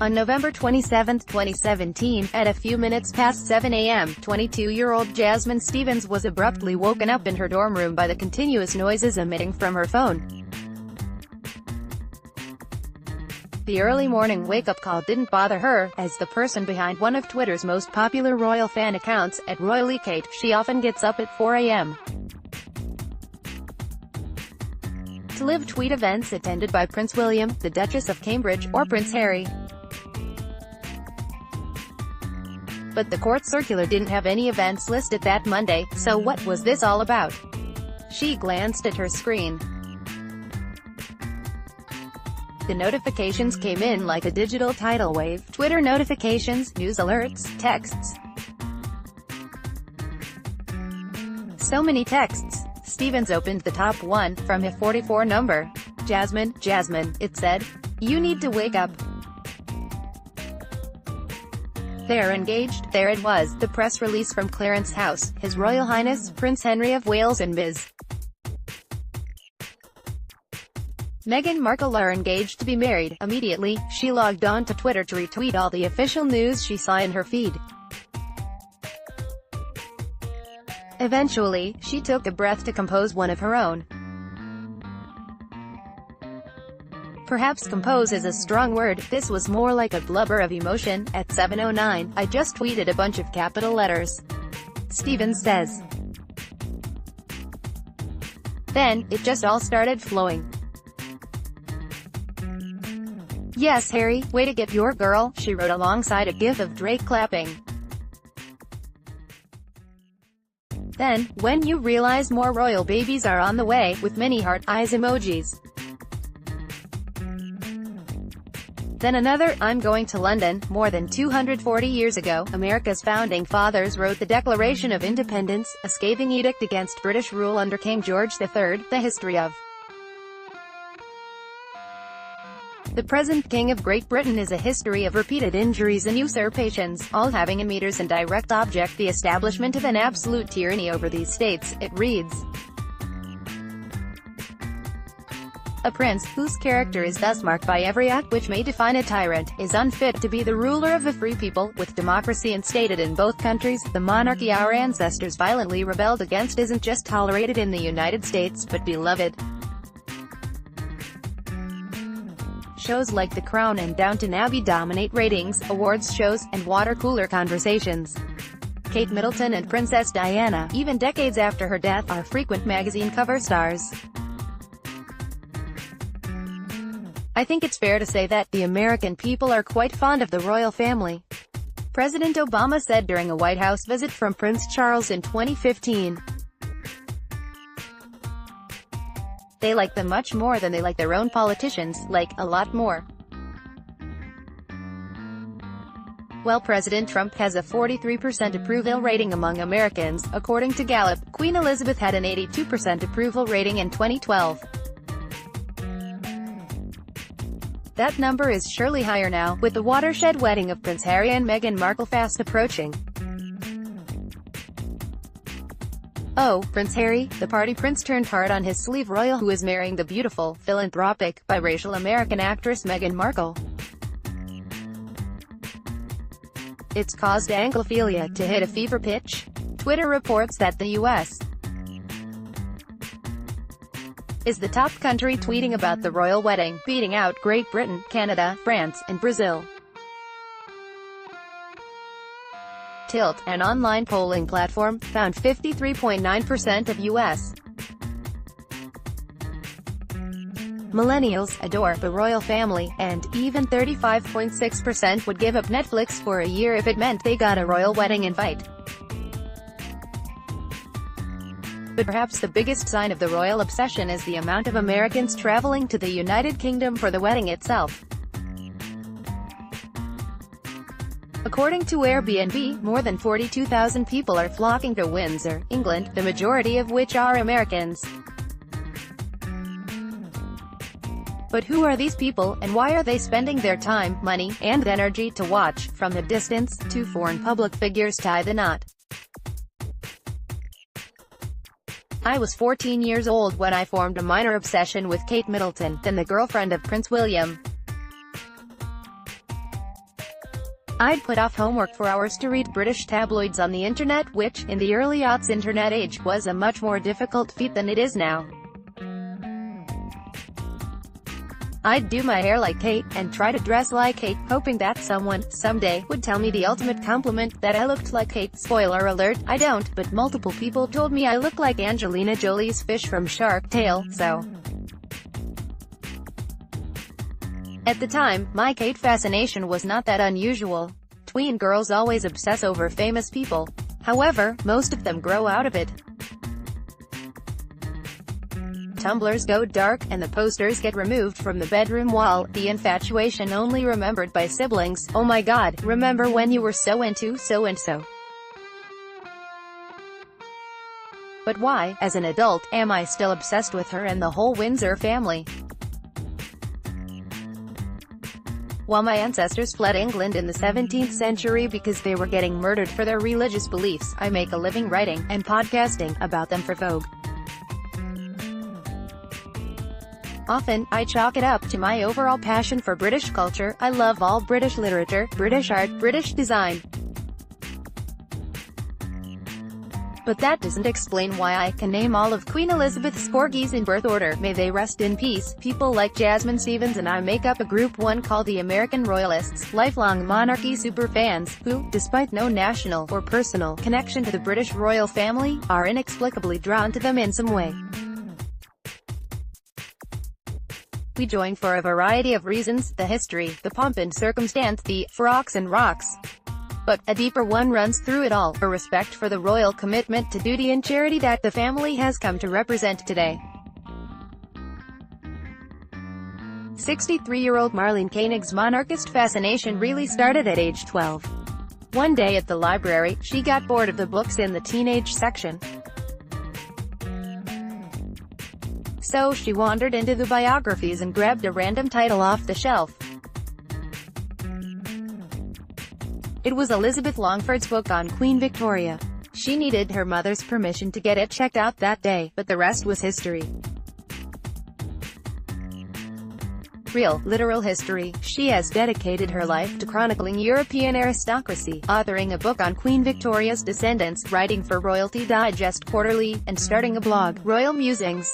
On November 27, 2017, at a few minutes past 7 a.m., 22-year-old Jasmine Stevens was abruptly woken up in her dorm room by the continuous noises emitting from her phone. The early morning wake-up call didn't bother her, as the person behind one of Twitter's most popular royal fan accounts, @RoyallyKate, she often gets up at 4 a.m. to live tweet events attended by Prince William, the Duchess of Cambridge, or Prince Harry. But the court circular didn't have any events listed that Monday, so what was this all about? She glanced at her screen. The notifications came in like a digital tidal wave: Twitter notifications, news alerts, texts. So many texts. Stevens opened the top one, from a 44 number. "Jasmine, Jasmine," it said. "You need to wake up. They're engaged." There it was, the press release from Clarence House, His Royal Highness, Prince Henry of Wales and Ms. Meghan Markle are engaged to be married. Immediately, she logged on to Twitter to retweet all the official news she saw in her feed. Eventually, she took a breath to compose one of her own. Perhaps compose is a strong word, this was more like a blubber of emotion. "At 7:09, I just tweeted a bunch of capital letters," Stevens says. "Then, it just all started flowing. Yes, Harry, way to get your girl," she wrote alongside a gif of Drake clapping. Then, when you realize more royal babies are on the way, with many heart eyes emojis. Then another, "I'm going to London." More than 240 years ago, America's founding fathers wrote the Declaration of Independence, a scathing edict against British rule under King George III, the history of the present King of Great Britain is a history of repeated injuries and usurpations, all having a meters and direct object the establishment of an absolute tyranny over these states, it reads. A prince, whose character is thus marked by every act which may define a tyrant, is unfit to be the ruler of a free people. With democracy instated in both countries, the monarchy our ancestors violently rebelled against isn't just tolerated in the United States, but beloved. Shows like The Crown and Downton Abbey dominate ratings, awards shows, and water cooler conversations. Kate Middleton and Princess Diana, even decades after her death, are frequent magazine cover stars. I think it's fair to say that the American people are quite fond of the royal family, President Obama said during a White House visit from Prince Charles in 2015. They like them much more than they like their own politicians, like, a lot more. Well, President Trump has a 43% approval rating among Americans, according to Gallup. Queen Elizabeth had an 82% approval rating in 2012. That number is surely higher now, with the watershed wedding of Prince Harry and Meghan Markle fast approaching. Oh, Prince Harry, the party prince turned hard on his sleeve royal who is marrying the beautiful, philanthropic, biracial American actress Meghan Markle. It's caused Anglophilia to hit a fever pitch. Twitter reports that the U.S. is the top country tweeting about the royal wedding, beating out Great Britain, Canada, France, and Brazil. Tilt, an online polling platform, found 53.9% of U.S. millennials adore the royal family, and even 35.6% would give up Netflix for a year if it meant they got a royal wedding invite. But perhaps the biggest sign of the royal obsession is the amount of Americans traveling to the United Kingdom for the wedding itself. According to Airbnb, more than 42,000 people are flocking to Windsor, England, the majority of which are Americans. But who are these people, and why are they spending their time, money, and energy to watch, from a distance, two foreign public figures tie the knot? I was 14 years old when I formed a minor obsession with Kate Middleton, then the girlfriend of Prince William. I'd put off homework for hours to read British tabloids on the internet, which, in the early aughts internet age, was a much more difficult feat than it is now. I'd do my hair like Kate, and try to dress like Kate, hoping that someone, someday, would tell me the ultimate compliment, that I looked like Kate. Spoiler alert, I don't, but multiple people told me I look like Angelina Jolie's fish from Shark Tale, so. At the time, my Kate fascination was not that unusual. Tween girls always obsess over famous people. However, most of them grow out of it. Tumblrs go dark, and the posters get removed from the bedroom wall. The infatuation only remembered by siblings. Oh my god, remember when you were so into so-and-so? But why, as an adult, am I still obsessed with her and the whole Windsor family? While my ancestors fled England in the 17th century because they were getting murdered for their religious beliefs, I make a living writing and podcasting about them for Vogue. Often, I chalk it up to my overall passion for British culture. I love all British literature, British art, British design. But that doesn't explain why I can name all of Queen Elizabeth's corgis in birth order. May they rest in peace. People like Jasmine Stevens and I make up a group one called the American Royalists, lifelong monarchy superfans, who, despite no national or personal connection to the British royal family, are inexplicably drawn to them in some way. We join for a variety of reasons: the history, the pomp and circumstance, the frocks and rocks. But a deeper one runs through it all, a respect for the royal commitment to duty and charity that the family has come to represent today. 63-year-old Marlene Koenig's monarchist fascination really started at age 12. One day at the library, she got bored of the books in the teenage section. So she wandered into the biographies and grabbed a random title off the shelf. It was Elizabeth Longford's book on Queen Victoria. She needed her mother's permission to get it checked out that day, but the rest was history. Real, literal history. She has dedicated her life to chronicling European aristocracy, authoring a book on Queen Victoria's descendants, writing for Royalty Digest Quarterly, and starting a blog, Royal Musings.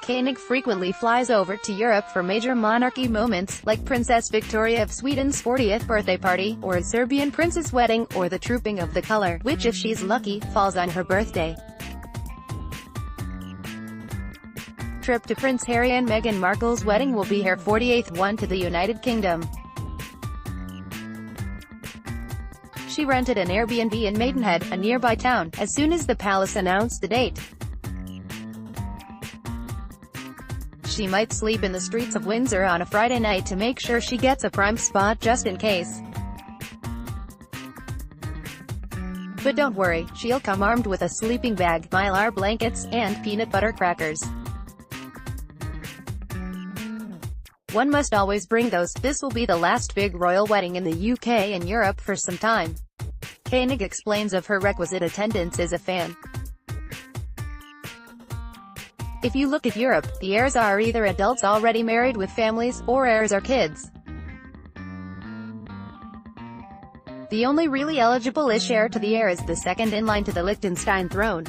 Koenig frequently flies over to Europe for major monarchy moments, like Princess Victoria of Sweden's 40th birthday party, or a Serbian prince's wedding, or the Trooping of the Colour, which if she's lucky, falls on her birthday. Trip to Prince Harry and Meghan Markle's wedding will be her 48th one to the United Kingdom. She rented an Airbnb in Maidenhead, a nearby town, as soon as the palace announced the date. She might sleep in the streets of Windsor on a Friday night to make sure she gets a prime spot just in case. But don't worry, she'll come armed with a sleeping bag, mylar blankets, and peanut butter crackers. One must always bring those. This will be the last big royal wedding in the UK and Europe for some time. Koenig explains of her requisite attendance as a fan. If you look at Europe, the heirs are either adults already married with families, or heirs are kids. The only really eligible-ish heir to the heir is the second in line to the Liechtenstein throne.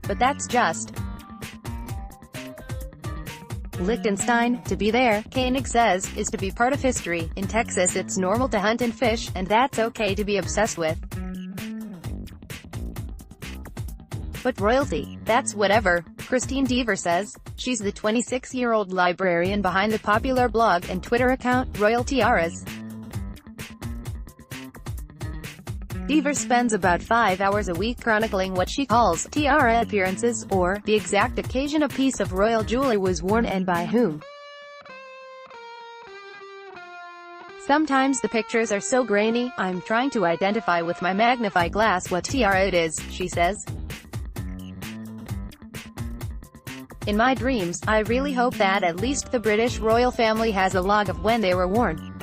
But that's just Liechtenstein. To be there, Koenig says, is to be part of history. In Texas it's normal to hunt and fish, and that's okay to be obsessed with. But royalty, that's whatever. Christine Deaver says. She's the 26-year-old librarian behind the popular blog and Twitter account, Royal Tiaras. Deaver spends about 5 hours a week chronicling what she calls tiara appearances, or the exact occasion a piece of royal jewelry was worn and by whom. Sometimes the pictures are so grainy, I'm trying to identify with my magnifying glass what tiara it is, she says. In my dreams, I really hope that at least the British royal family has a log of when they were worn.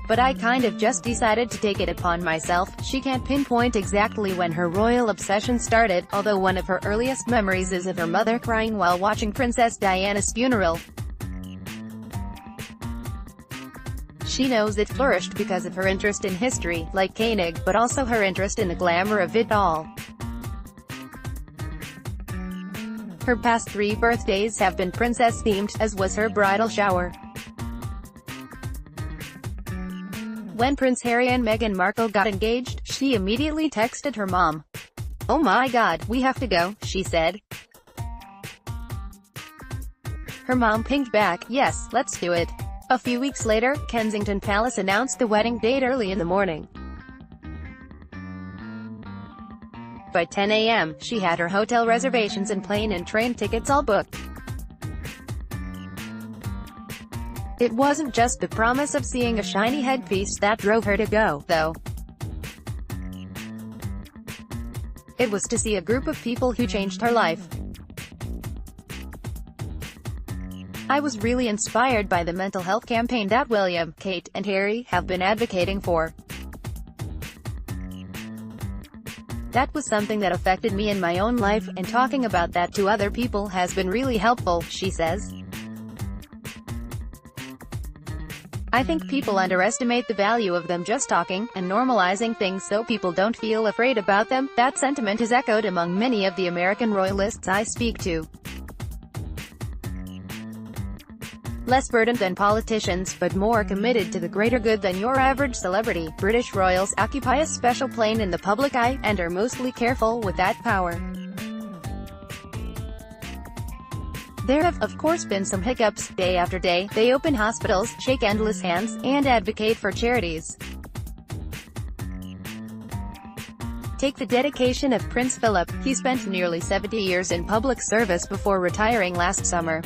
But I kind of just decided to take it upon myself. She can't pinpoint exactly when her royal obsession started, although one of her earliest memories is of her mother crying while watching Princess Diana's funeral. She knows it flourished because of her interest in history, like Koenig, but also her interest in the glamour of it all. Her past 3 birthdays have been princess-themed, as was her bridal shower. When Prince Harry and Meghan Markle got engaged, she immediately texted her mom. "Oh my god, we have to go," she said. Her mom pinged back, "Yes, let's do it." A few weeks later, Kensington Palace announced the wedding date early in the morning. By 10 a.m., she had her hotel reservations and plane and train tickets all booked. It wasn't just the promise of seeing a shiny headpiece that drove her to go, though. It was to see a group of people who changed her life. "I was really inspired by the mental health campaign that William, Kate, and Harry have been advocating for. That was something that affected me in my own life, and talking about that to other people has been really helpful," she says. "I think people underestimate the value of them just talking, and normalizing things so people don't feel afraid about them. That sentiment is echoed among many of the American royalists I speak to. Less burdened than politicians, but more committed to the greater good than your average celebrity. British royals occupy a special plane in the public eye, and are mostly careful with that power. There have, of course, been some hiccups. Day after day, they open hospitals, shake endless hands, and advocate for charities. Take the dedication of Prince Philip. He spent nearly 70 years in public service before retiring last summer.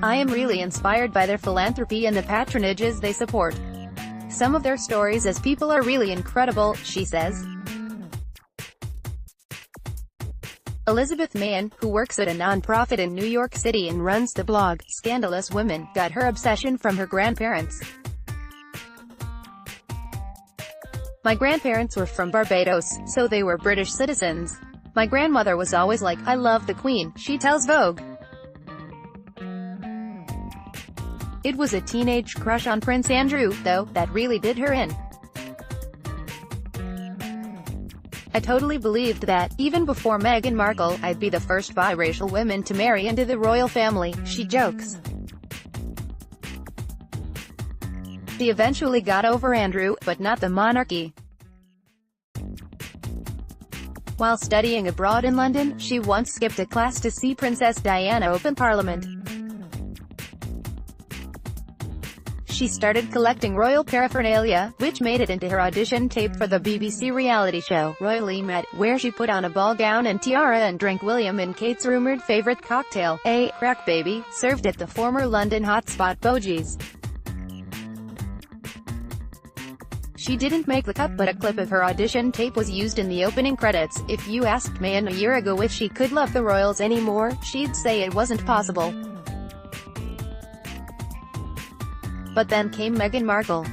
I am really inspired by their philanthropy and the patronages they support. Some of their stories as people are really incredible," she says. Elizabeth Mann, who works at a non-profit in New York City and runs the blog Scandalous Women, got her obsession from her grandparents. "My grandparents were from Barbados, so they were British citizens. My grandmother was always like, 'I love the Queen,'" she tells Vogue. It was a teenage crush on Prince Andrew, though, that really did her in. "I totally believed that, even before Meghan Markle, I'd be the first biracial woman to marry into the royal family," she jokes. She eventually got over Andrew, but not the monarchy. While studying abroad in London, she once skipped a class to see Princess Diana open Parliament. She started collecting royal paraphernalia, which made it into her audition tape for the BBC reality show, Royally Met, where she put on a ball gown and tiara and drank William and Kate's rumoured favourite cocktail, a crack baby, served at the former London hotspot Bogies. She didn't make the cut, but a clip of her audition tape was used in the opening credits. If you asked Meghan a year ago if she could love the royals anymore, she'd say it wasn't possible. But then came Meghan Markle.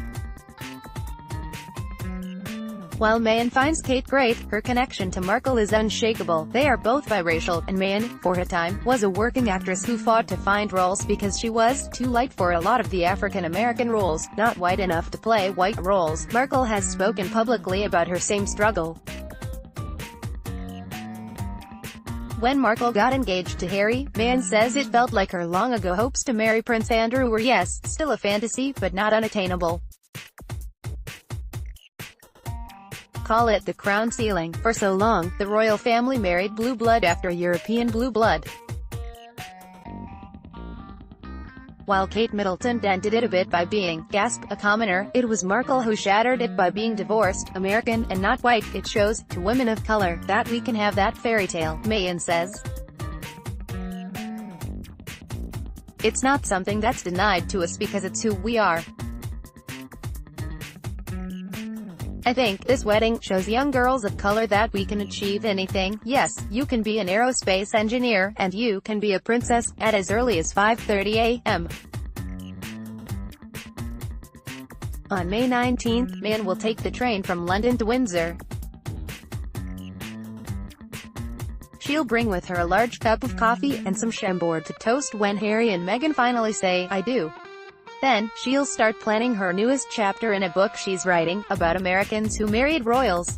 While Meghan finds Kate great, her connection to Markle is unshakable. They are both biracial, and Meghan, for a time, was a working actress who fought to find roles because she was too light for a lot of the African-American roles, not white enough to play white roles. Markle has spoken publicly about her same struggle. When Markle got engaged to Harry, Meghan says it felt like her long-ago hopes to marry Prince Andrew were, yes, still a fantasy, but not unattainable. Call it the crown ceiling. For so long, the royal family married blue blood after European blue blood. While Kate Middleton dented it a bit by being, gasp, a commoner, it was Markle who shattered it by being divorced, American, and not white. It shows, to women of color, that we can have that fairy tale, Meghan says. It's not something that's denied to us because it's who we are. I think this wedding shows young girls of color that we can achieve anything. Yes, you can be an aerospace engineer, and you can be a princess, at as early as 5:30 a.m. On May 19th, Meghan will take the train from London to Windsor. she'll bring with her a large cup of coffee and some chambord to toast when Harry and Meghan finally say, "I do." Then, she'll start planning her newest chapter in a book she's writing, about Americans who married royals.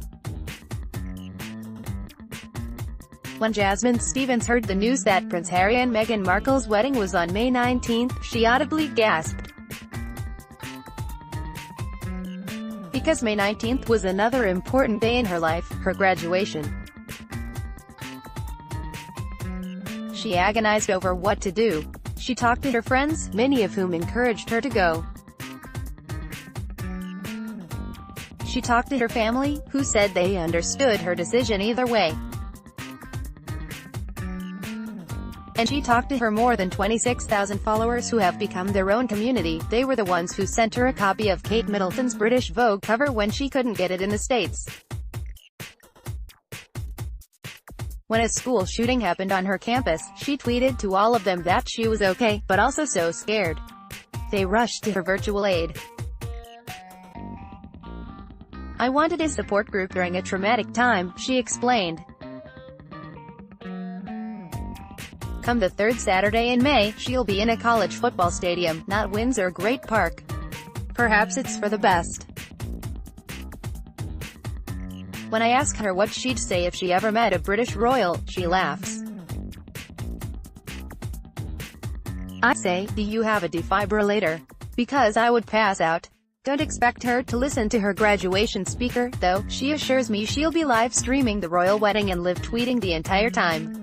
When Jasmine Stevens heard the news that Prince Harry and Meghan Markle's wedding was on May 19, she audibly gasped. Because May 19 was another important day in her life, her graduation. She agonized over what to do. She talked to her friends, many of whom encouraged her to go. She talked to her family, who said they understood her decision either way. And she talked to her more than 26,000 followers who have become their own community. They were the ones who sent her a copy of Kate Middleton's British Vogue cover when she couldn't get it in the States. When a school shooting happened on her campus, she tweeted to all of them that she was okay, but also so scared. They rushed to her virtual aid. "I wanted a support group during a traumatic time," she explained. Come the third Saturday in May, she'll be in a college football stadium, not Windsor Great Park. Perhaps it's for the best. When I ask her what she'd say if she ever met a British royal, she laughs. I say, "Do you have a defibrillator? Because I would pass out." Don't expect her to listen to her graduation speaker, though. She assures me she'll be live streaming the royal wedding and live tweeting the entire time.